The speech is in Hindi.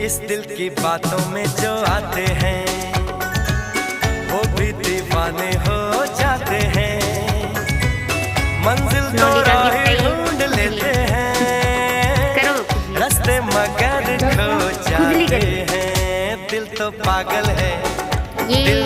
इस दिल की बातों में जो आते हैं वो भी दीवाने हो जाते हैं। मंजिल तो राहें ढूंढ लेते हैं, रास्ते मगर खो जाते हैं। दिल तो पागल है, दिल